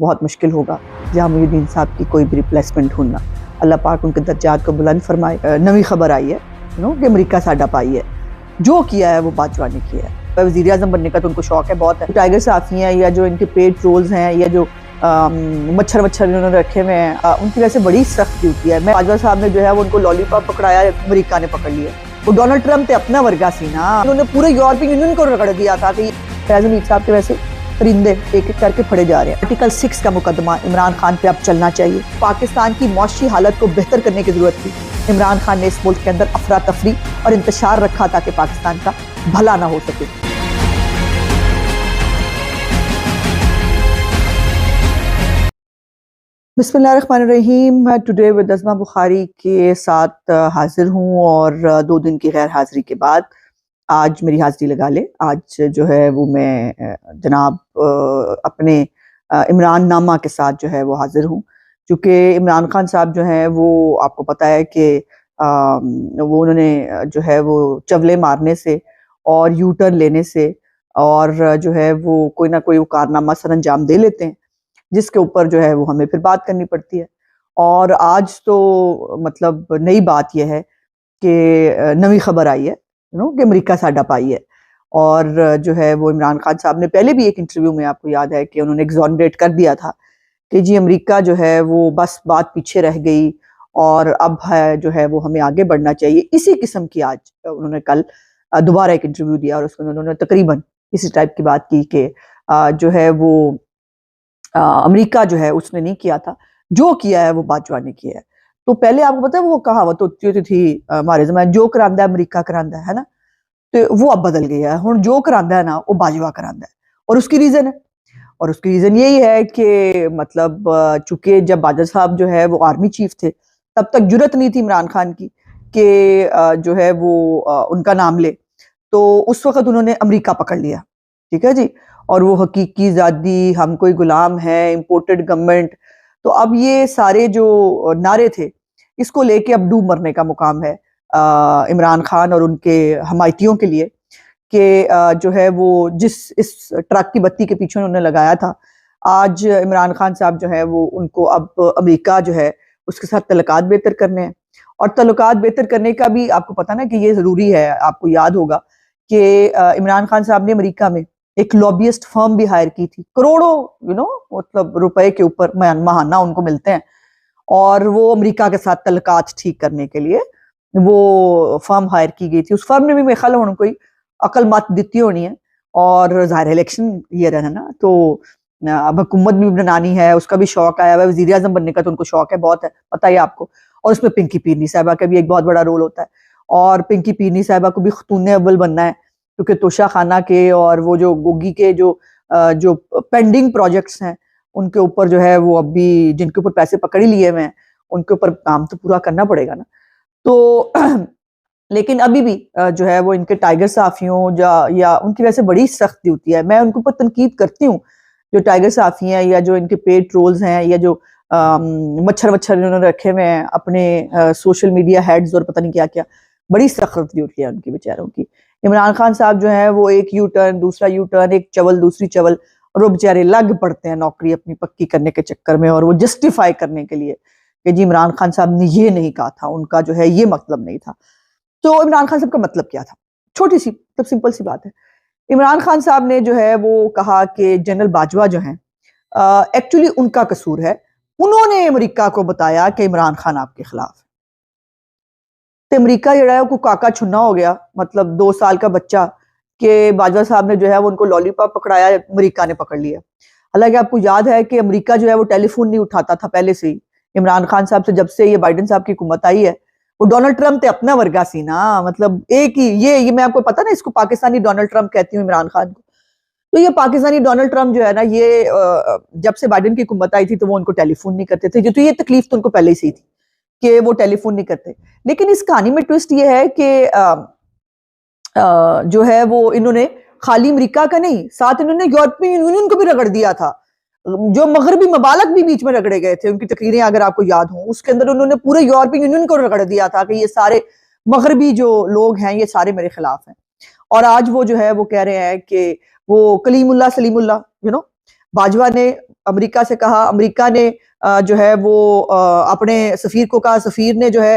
بہت مشکل ہوگا جہاں محی الدین صاحب کی کوئی بھی ریپلیسمنٹ ڈھونڈنا. اللہ پاک ان کے درجات کو بلند فرمائے. نئی خبر آئی ہے کہ امریکہ ساڈا پائی ہے. جو کیا ہے وہ باجوہ نے کیا ہے. وزیر اعظم بننے کا تو ان کو شوق ہے بہت ہے. ٹائیگر صحافی ہیں یا جو ان کے پیڈ ٹرولز ہیں یا جو مچھر انہوں نے رکھے ہوئے ہیں ان کی ویسے بڑی سخت ڈیوٹی ہے. باجوہ صاحب نے جو ہے وہ ان کو لالی پاپ پکڑایا, امریکہ نے پکڑ لیا. وہ ڈونلڈ ٹرمپ تے اپنا ورگا سی نا, انہوں نے پورے یورپی یونین کو رگڑ دیا تھا کہ فیض حمید صاحب کے ویسے پرندے ایک ایک کر کے پھڑے جا رہے ہیں. آرٹیکل 6 کا مقدمہ عمران خان پہ اب چلنا چاہیے. پاکستان کی معاشی حالت کو بہتر کرنے کی ضرورت تھی. عمران خان نے اس ملک کے اندر افراتفری اور انتشار رکھا تاکہ پاکستان کا بھلا نہ ہو سکے. بسم اللہ الرحمن الرحیم. میں ٹوڈے ود ازمہ بخاری کے ساتھ حاضر ہوں اور 2 دن کی غیر حاضری کے بعد آج میری حاضری لگا لے. آج جو ہے وہ میں جناب اپنے عمران نامہ کے ساتھ جو ہے وہ حاضر ہوں. چونکہ عمران خان صاحب جو ہیں وہ آپ کو پتہ ہے کہ وہ انہوں نے جو ہے وہ چولے مارنے سے اور یو ٹرن لینے سے اور جو ہے وہ کوئی نہ کوئی وہ کارنامہ سر انجام دے لیتے ہیں جس کے اوپر جو ہے وہ ہمیں پھر بات کرنی پڑتی ہے. اور آج تو مطلب نئی بات یہ ہے کہ نئی خبر آئی ہے کہ امریکہ ساڈا پائی ہے. اور جو ہے وہ عمران خان صاحب نے پہلے بھی ایک انٹرویو میں آپ کو یاد ہے کہ انہوں نے ایگزونریٹ کر دیا تھا کہ جی امریکہ جو ہے وہ بس بات پیچھے رہ گئی اور اب ہے جو ہے وہ ہمیں آگے بڑھنا چاہیے. اسی قسم کی آج انہوں نے کل دوبارہ ایک انٹرویو دیا اور اس میں انہوں نے تقریباً اسی ٹائپ کی بات کی کہ جو ہے وہ امریکہ جو ہے اس نے نہیں کیا تھا, جو کیا ہے وہ باجوہ نے کیا ہے. تو پہلے آپ کو پتا ہے وہ کہاوت ہوتی تھی ہمارے زمانے, جو کراندا ہے امریکہ کراندا ہے نا, تو وہ اب بدل گیا ہے. ہن جو کراندا ہے نا وہ باجوہ کراندا ہے. اور اس کی ریزن ہے, اور اس کی ریزن یہی ہے کہ مطلب چونکہ جب باجوہ صاحب جو ہے وہ آرمی چیف تھے تب تک جرت نہیں تھی عمران خان کی کہ جو ہے وہ ان کا نام لے. تو اس وقت انہوں نے امریکہ پکڑ لیا, ٹھیک ہے جی, اور وہ حقیقی زادی, ہم کوئی غلام ہیں, امپورٹڈ گورنمنٹ. تو اب یہ سارے جو نعرے تھے اس کو لے کے اب ڈوب مرنے کا مقام ہے عمران خان اور ان کے حمایتیوں کے لیے کہ جو ہے وہ جس اس ٹرک کی بتی کے پیچھے انہوں نے لگایا تھا, آج عمران خان صاحب جو ہے وہ ان کو اب امریکہ جو ہے اس کے ساتھ تعلقات بہتر کرنے ہیں. اور تعلقات بہتر کرنے کا بھی آپ کو پتہ نا کہ یہ ضروری ہے. آپ کو یاد ہوگا کہ عمران خان صاحب نے امریکہ میں ایک لوبیسٹ فرم بھی ہائر کی تھی, کروڑوں مطلب روپے کے اوپر ماہانہ ان کو ملتے ہیں, اور وہ امریکہ کے ساتھ تعلقات ٹھیک کرنے کے لیے وہ فرم ہائر کی گئی تھی. اس فرم نے بھی میرے خیال میں کوئی عقل مات دیتی ہونی ہے, اور ظاہر الیکشن ایئر ہے نا, تو اب حکومت بھی بنانی ہے, اس کا بھی شوق آیا ہوا ہے. وزیر اعظم بننے کا تو ان کو شوق ہے بہت ہے, پتہ ہی آپ کو. اور اس میں پنکی پیرنی صاحبہ کا بھی ایک بہت بڑا رول ہوتا ہے, اور پنکی پیرنی صاحبہ کو بھی خاتون اول بننا ہے کیونکہ توشہ خانہ کے اور وہ جو گوگی کے جو پینڈنگ پروجیکٹس ہیں ان کے اوپر جو ہے وہ اب بھی جن کے اوپر پیسے پکڑ ہی لیے ہوئے ہیں ان کے اوپر کام تو پورا کرنا پڑے گا نا. تو لیکن ابھی بھی جو ہے وہ ان کے ٹائیگر صحافیوں یا ان کی ویسے بڑی سخت ڈیوٹی ہے. میں ان کے اوپر تنقید کرتی ہوں جو ٹائیگر صحافی ہیں یا جو ان کے پیڈ ٹرولز ہیں یا جو مچھر انہوں نے رکھے ہوئے ہیں اپنے سوشل میڈیا ہیڈز اور پتہ نہیں کیا کیا. بڑی سخت ڈیوٹی ہے ان کی بیچاروں کی. عمران خان صاحب جو ہیں وہ ایک یو ٹرن دوسرا یو ٹرن, ایک چول دوسری چول, اور وہ بیچارے لگ پڑتے ہیں نوکری اپنی پکی کرنے کے چکر میں اور وہ جسٹیفائی کرنے کے لیے کہ جی عمران خان صاحب نے یہ نہیں کہا تھا, ان کا جو ہے یہ مطلب نہیں تھا. تو عمران خان صاحب کا مطلب کیا تھا؟ چھوٹی سی سمپل سی بات ہے. عمران خان صاحب نے جو ہے وہ کہا کہ جنرل باجوہ جو ہیں ایکچولی ان کا قصور ہے, انہوں نے امریکہ کو بتایا کہ عمران خان آپ کے خلاف ہے. تو امریکہ جو ہے وہ کاکا چھنا ہو گیا, مطلب 2 سال کا بچہ, کہ باجوہ صاحب نے جو ہے وہ ان کو لالی پاپ پکڑایا, امریکہ نے پکڑ لیا. حالانکہ آپ کو یاد ہے کہ امریکہ جو ہے وہ ٹیلی فون نہیں اٹھاتا تھا پہلے سے ہی. عمران خان صاحب سے جب سے یہ بائیڈن صاحب کی حکومت آئی ہے, وہ ڈونلڈ ٹرمپ تے اپنا ورگا سی نا, مطلب ایک ہی یہ میں آپ کو پتا نا اس کو پاکستانی ڈونلڈ ٹرمپ کہتی ہوں عمران خان کو. تو یہ پاکستانی ڈونلڈ ٹرمپ جو ہے نا, یہ جب سے بائیڈن کی حکومت آئی تھی تو وہ ان کو ٹیلی فون نہیں کرتے تھے, تو یہ تکلیف تو ان کو پہلے ہی سے تھی کہ وہ ٹیلی فون نہیں کرتے. لیکن اس کہانی میں ٹوسٹ یہ ہے کہ جو ہے وہ انہوں نے خالی امریکہ کا نہیں, ساتھ انہوں نے یورپی یونین کو بھی رگڑ دیا تھا. جو مغربی ممالک بھی بیچ میں رگڑے گئے تھے, ان کی تقریریں اگر آپ کو یاد ہوں, اس کے اندر انہوں نے پورے یورپی یونین کو رگڑ دیا تھا کہ یہ سارے مغربی جو لوگ ہیں یہ سارے میرے خلاف ہیں. اور آج وہ جو ہے وہ کہہ رہے ہیں کہ وہ کلیم اللہ سلیم اللہ باجوہ نے امریکہ سے کہا، امریکہ نے جو ہے وہ اپنے سفیر کو کہا، سفیر نے جو ہے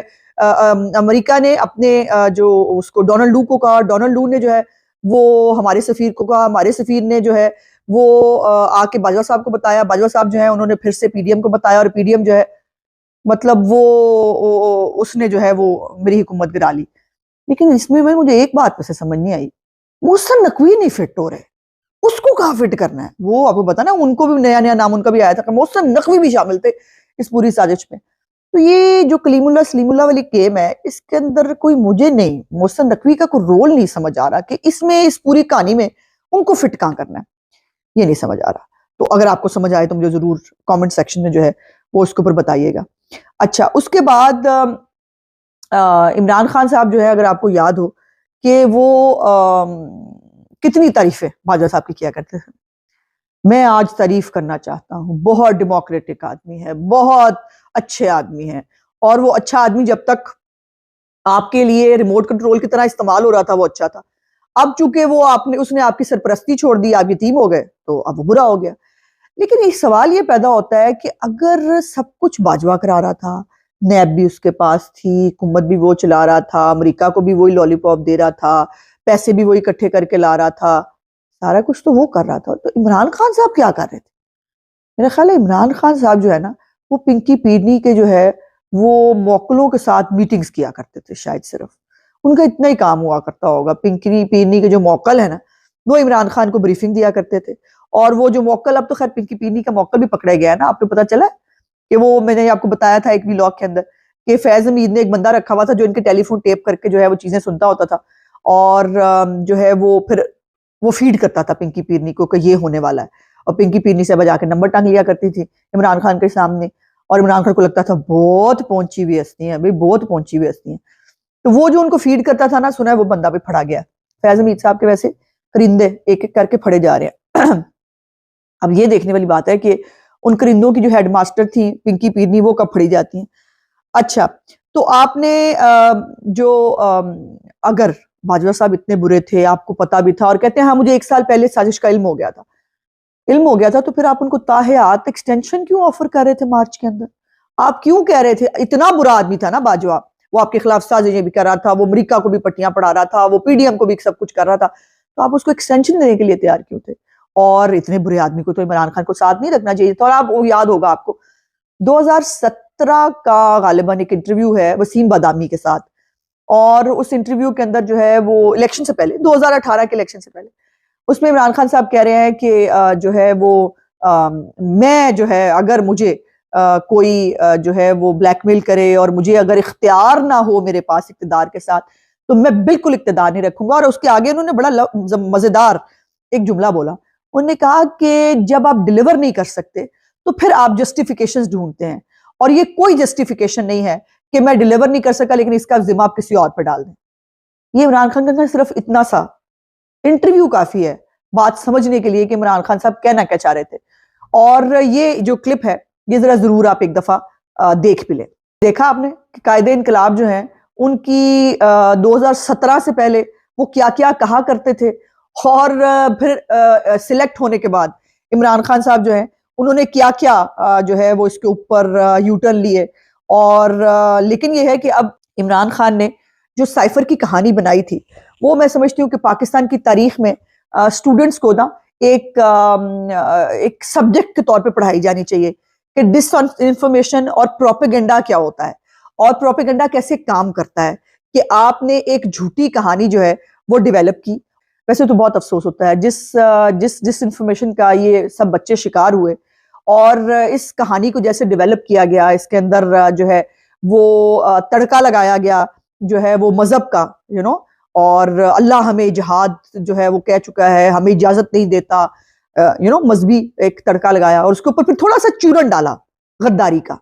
امریکہ نے اپنے جو اس کو ڈونلڈ لو کو کہا، ڈونلڈ لو نے جو ہے وہ ہمارے سفیر کو کہا، ہمارے سفیر نے جو ہے وہ آ کے باجوہ صاحب کو بتایا، باجوہ صاحب جو ہے انہوں نے پھر سے پی ڈی ایم کو بتایا، اور پی ڈی ایم جو ہے مطلب وہ اس نے جو ہے وہ میری حکومت گرا لی۔ لیکن اس میں مجھے ایک بات پہ سے سمجھ نہیں آئی، محسن نقوی نہیں فٹ ہو رہے، اس کو کہاں فٹ کرنا ہے؟ وہ آپ کو پتا نا ان کو بھی نیا نیا نام ان کا بھی آیا تھا کہ محسن نقوی بھی شامل تھے اس پوری سازش میں۔ تو یہ جو کلیم اللہ سلیم اللہ والی گیم ہے، اس کے اندر کوئی مجھے نہیں محسن نقوی کا کوئی رول نہیں سمجھ آ رہا کہ اس میں اس پوری کہانی میں ان کو فٹ کہاں کرنا ہے، یہ نہیں سمجھ آ رہا۔ تو اگر آپ کو سمجھ آئے تو مجھے ضرور کامنٹ سیکشن میں جو ہے وہ اس کے اوپر بتائیے گا۔ اچھا، اس کے بعد عمران خان صاحب جو ہے، اگر آپ کو یاد ہو کہ وہ کتنی تعریفیں باجوہ صاحب کی کیا کرتے تھے، میں آج تعریف کرنا چاہتا ہوں، بہت ڈیموکریٹک آدمی ہے، بہت اچھے آدمی ہیں، اور وہ اچھا آدمی جب تک آپ کے لیے ریموٹ کنٹرول کی طرح استعمال ہو رہا تھا وہ اچھا تھا۔ اب چونکہ وہ اس نے آپ کی سرپرستی چھوڑ دی، آپ یتیم ہو گئے، تو اب وہ برا ہو گیا۔ لیکن ایک سوال یہ پیدا ہوتا ہے کہ اگر سب کچھ باجوہ کرا رہا تھا، نیب بھی اس کے پاس تھی، حکومت بھی وہ چلا رہا تھا، امریکہ کو بھی وہی لالی پاپ دے رہا تھا، پیسے بھی وہی اکٹھے کر کے لا رہا تھا، سارا کچھ تو وہ کر رہا تھا، تو عمران خان صاحب کیا کر رہے تھے؟ میرا خیال ہے عمران خان صاحب جو ہے نا، وہ پنکی پیڈنی کے جو ہے وہ موکلوں کے ساتھ میٹنگز کیا کرتے تھے، شاید صرف ان کا اتنا ہی کام ہوا کرتا ہوگا۔ پنکی پیڈنی کے جو موکل ہے نا، وہ عمران خان کو بریفنگ دیا کرتے تھے، اور وہ جو موکل، اب تو خیر پنکی پیڈنی کا موکل بھی پکڑا گیا ہے نا، آپ کو پتا چلا کہ وہ میں نے آپ کو بتایا تھا ایک ویلاگ کے اندر کہ فیض حمید نے ایک بندہ رکھا ہوا تھا جو ان کے ٹیلی فون ٹیپ کر کے جو ہے وہ چیزیں سنتا ہوتا تھا، اور جو ہے وہ پھر وہ فیڈ کرتا تھا پنکی پیڈنی کو کہ یہ ہونے والا ہے، اور پنکی پیڈنی سے بجا کے نمبر ٹانگ لیا کرتی تھی عمران خان کے سامنے، اور عمران خان کو لگتا تھا بہت پہنچی ہوئی ہستی ہیں بھائی، بہت پہنچی ہوئی ہستی ہیں۔ تو وہ جو ان کو فیڈ کرتا تھا نا، سنا ہے وہ بندہ بھی پھڑا گیا۔ فیض حمید صاحب کے ویسے کرندے ایک ایک کر کے پھڑے جا رہے ہیں۔ اب یہ دیکھنے والی بات ہے کہ ان کرندوں کی جو ہیڈ ماسٹر تھی پنکی پیڈنی، وہ کب پھڑی جاتی ہیں۔ اچھا، تو آپ نے جو اگر باجوہ صاحب اتنے برے تھے، آپ کو پتا بھی تھا، اور کہتے ہیں ہاں مجھے 1 سال پہلے سازش کا علم ہو گیا تھا، تو پھر آپ ان کو تاحیات ایکسٹینشن کیوں آفر کر رہے تھے مارچ کے اندر؟ آپ کیوں کہہ رہے تھے؟ اتنا برا آدمی تھا نا باجوہ، وہ آپ کے خلاف سازشیں بھی کر رہا تھا، وہ امریکہ کو بھی پٹیاں پڑھا رہا تھا، وہ پی ڈی ایم کو بھی سب کچھ کر رہا تھا، تو آپ اس کو ایکسٹینشن دینے کے لیے تیار کیوں تھے؟ اور اتنے برے آدمی کو تو عمران خان کو ساتھ نہیں رکھنا چاہیے تھا۔ اور آپ وہ یاد ہوگا آپ کو 2017 کا غالباً ایک انٹرویو ہے وسیم بادامی کے ساتھ، اور اس انٹرویو کے اندر جو ہے وہ الیکشن سے پہلے 2018 کے الیکشن سے پہلے، اس میں عمران خان صاحب کہہ رہے ہیں کہ جو ہے وہ میں جو ہے اگر مجھے کوئی جو ہے وہ بلیک میل کرے اور مجھے اگر اختیار نہ ہو میرے پاس اقتدار کے ساتھ، تو میں بالکل اقتدار نہیں رکھوں گا۔ اور اس کے آگے انہوں نے بڑا مزیدار ایک جملہ بولا، انہوں نے کہا کہ جب آپ ڈیلیور نہیں کر سکتے تو پھر آپ جسٹیفیکیشنز ڈھونڈتے ہیں، اور یہ کوئی جسٹیفیکیشن نہیں ہے کہ میں ڈیلیور نہیں کر سکا لیکن اس کا ذمہ آپ کسی اور پہ ڈال دیں۔ یہ عمران خان کا صرف اتنا سا انٹرویو کافی ہے بات سمجھنے کے لیے کہ عمران خان صاحب کہنا کیا چاہ رہے تھے۔ اور یہ جو کلپ ہے یہ ذرا ضرور آپ ایک دفعہ دیکھ بھی لیں۔ دیکھا آپ نے کہ قائد انقلاب جو ہیں ان کی 2017 سے پہلے وہ کیا کیا کہا کرتے تھے، اور پھر سلیکٹ ہونے کے بعد عمران خان صاحب جو ہیں انہوں نے کیا کیا جو ہے وہ اس کے اوپر یو ٹرن لیے۔ اور لیکن یہ ہے کہ اب عمران خان نے جو سائفر کی کہانی بنائی تھی، وہ میں سمجھتی ہوں کہ پاکستان کی تاریخ میں اسٹوڈنٹس کو نا ایک سبجیکٹ کے طور پہ پڑھائی جانی چاہیے کہ ڈس انفارمیشن اور پروپیگنڈا کیا ہوتا ہے، اور پروپیگنڈا کیسے کام کرتا ہے، کہ آپ نے ایک جھوٹی کہانی جو ہے وہ ڈیویلپ کی۔ ویسے تو بہت افسوس ہوتا ہے جس انفارمیشن کا یہ سب بچے شکار ہوئے، اور اس کہانی کو جیسے ڈیویلپ کیا گیا، اس کے اندر جو ہے وہ تڑکا لگایا گیا جو ہے وہ مذہب کا، اور اللہ ہمیں جہاد جو ہے وہ کہہ چکا ہے، ہمیں اجازت نہیں دیتا، مذہبی ایک تڑکا لگایا، اور اس کے اوپر پھر تھوڑا سا چورن ڈالا غداری کا،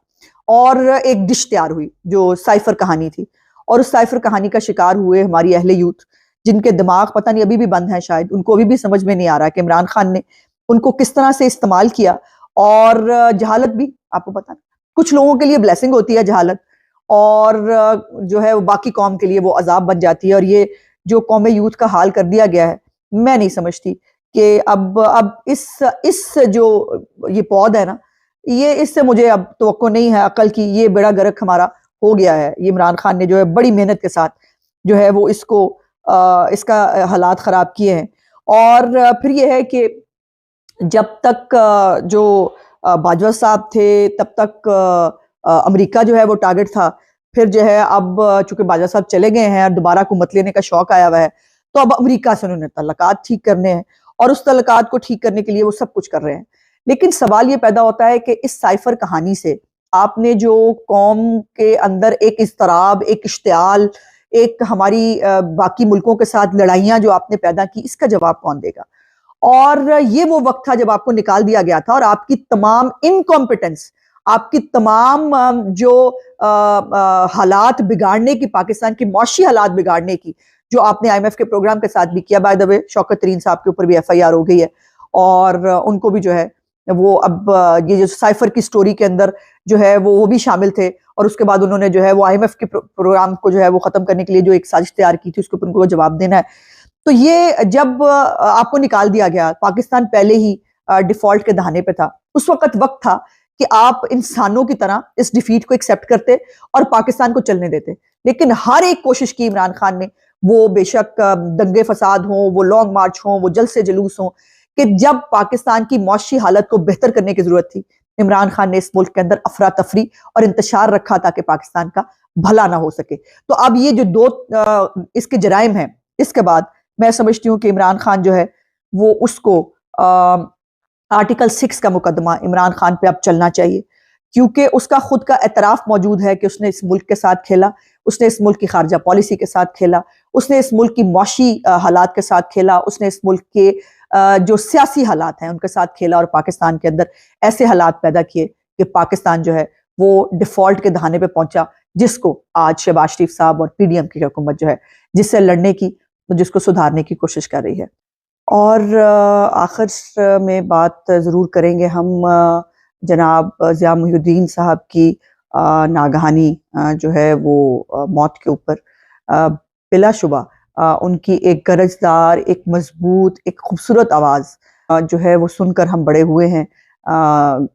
اور ایک ڈش تیار ہوئی جو سائفر کہانی تھی۔ اور اس سائفر کہانی کا شکار ہوئے ہماری اہل یوتھ، جن کے دماغ پتہ نہیں ابھی بھی بند ہیں، شاید ان کو ابھی بھی سمجھ میں نہیں آ رہا کہ عمران خان نے ان کو کس طرح سے استعمال کیا۔ اور جہالت بھی آپ کو پتہ، کچھ لوگوں کے لیے بلیسنگ ہوتی ہے جہالت، اور جو ہے وہ باقی قوم کے لیے وہ عذاب بن جاتی ہے۔ اور یہ جو قوم یوتھ کا حال کر دیا گیا ہے، میں نہیں سمجھتی کہ اب اس جو یہ پود ہے نا، یہ اس سے مجھے اب توقع نہیں ہے عقل کی، یہ بیڑا گرک ہمارا ہو گیا ہے. یہ عمران خان نے جو ہے بڑی محنت کے ساتھ جو ہے وہ اس کا حالات خراب کیے ہیں. اور پھر یہ ہے کہ جب تک جو باجوہ صاحب تھے تب تک امریکہ جو ہے وہ ٹارگٹ تھا. پھر جو ہے اب چونکہ باجوہ صاحب چلے گئے ہیں اور دوبارہ حکومت لینے کا شوق آیا ہوا ہے، تو اب امریکہ سے انہوں نے تعلقات ٹھیک کرنے ہیں، اور اس تعلقات کو ٹھیک کرنے کے لیے وہ سب کچھ کر رہے ہیں. لیکن سوال یہ پیدا ہوتا ہے کہ اس سائفر کہانی سے آپ نے جو قوم کے اندر ایک اضطراب، ایک اشتعال، ایک ہماری باقی ملکوں کے ساتھ لڑائیاں جو آپ نے پیدا کی، اس کا جواب کون دے گا؟ اور یہ وہ وقت تھا جب آپ کو نکال دیا گیا تھا، اور آپ کی تمام انکمپیٹنس، آپ کی تمام جو حالات بگاڑنے کی، پاکستان کی معاشی حالات بگاڑنے کی، جو آپ نے آئی ایم ایف کے پروگرام کے ساتھ بھی کیا. بائی دا وے شوکت ترین صاحب کے اوپر بھی ایف آئی آر ہو گئی ہے، اور ان کو بھی جو ہے وہ اب یہ جو سائفر کی سٹوری کے اندر جو ہے وہ بھی شامل تھے، اور اس کے بعد انہوں نے جو ہے وہ آئی ایم ایف کے پروگرام کو جو ہے وہ ختم کرنے کے لیے جو ایک سازش تیار کی تھی، اس کے اوپر ان کو جواب دینا ہے. تو یہ جب آپ کو نکال دیا گیا، پاکستان پہلے ہی ڈیفالٹ کے دہانے پہ تھا، اس وقت تھا کہ آپ انسانوں کی طرح اس ڈیفیٹ کو ایکسیپٹ کرتے اور پاکستان کو چلنے دیتے. لیکن ہر ایک کوشش کی عمران خان نے، وہ بے شک دنگے فساد ہوں، وہ لانگ مارچ ہوں، وہ جلسے جلوس ہوں، کہ جب پاکستان کی معاشی حالت کو بہتر کرنے کی ضرورت تھی، عمران خان نے اس ملک کے اندر افراتفری اور انتشار رکھا تاکہ پاکستان کا بھلا نہ ہو سکے. تو اب یہ جو دو اس کے جرائم ہیں، اس کے بعد میں سمجھتی ہوں کہ عمران خان جو ہے وہ اس کو آرٹیکل 6 کا مقدمہ عمران خان پہ اب چلنا چاہیے، کیونکہ اس کا خود کا اعتراف موجود ہے کہ اس نے اس ملک کے ساتھ کھیلا، اس نے اس ملک کی خارجہ پالیسی کے ساتھ کھیلا، اس نے اس ملک کی معاشی حالات کے ساتھ کھیلا، اس نے اس ملک کے جو سیاسی حالات ہیں ان کے ساتھ کھیلا، اور پاکستان کے اندر ایسے حالات پیدا کیے کہ پاکستان جو ہے وہ ڈیفالٹ کے دہانے پہ پہنچا، جس کو آج شہباز شریف صاحب اور پی ڈی ایم کی حکومت جو ہے جس سے لڑنے کی، جس کو سدھارنے کی کوشش کر رہی ہے. اور آخر میں بات ضرور کریں گے ہم جناب ضیاء محی الدین صاحب کی ناگہانی جو ہے وہ موت کے اوپر. بلا شبہ ان کی ایک گرجدار، ایک مضبوط، ایک خوبصورت آواز جو ہے وہ سن کر ہم بڑے ہوئے ہیں.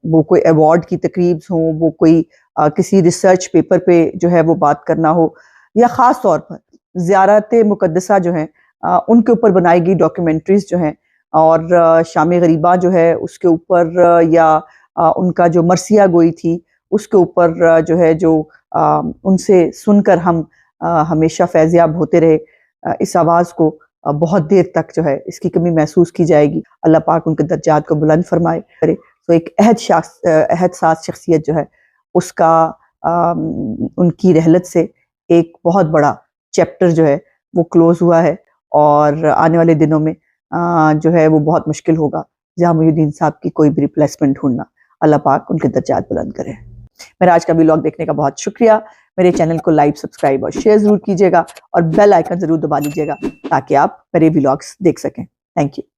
وہ کوئی ایوارڈ کی تقریب ہوں، وہ کوئی کسی ریسرچ پیپر پہ جو ہے وہ بات کرنا ہو، یا خاص طور پر زیارت مقدسہ جو ہیں ان کے اوپر بنائی گئی ڈاکیومنٹریز جو ہیں، اور شام غریبہ جو ہے اس کے اوپر، یا ان کا جو مرثیہ گوئی تھی اس کے اوپر جو ہے، جو ان سے سن کر ہم ہمیشہ فیضیاب ہوتے رہے. اس آواز کو بہت دیر تک جو ہے اس کی کمی محسوس کی جائے گی. اللہ پاک ان کے درجات کو بلند فرمائے کرے. تو ایک عہد ساز شخصیت جو ہے اس کا ان کی رحلت سے ایک بہت بڑا چیپٹر جو ہے وہ کلوز ہوا ہے، اور آنے والے دنوں میں جو ہے وہ بہت مشکل ہوگا ضیاء محی الدین صاحب کی کوئی بھی ریپلیسمنٹ ڈھونڈنا. اللہ پاک ان کے درجات بلند کرے. میرا آج کا ویلاگ دیکھنے کا بہت شکریہ. میرے چینل کو لائک، سبسکرائب اور شیئر ضرور کیجیے گا، اور بیل آئیکن ضرور دبا لیجیے گا تاکہ آپ میرے ویلاگز دیکھ سکیں. Thank you.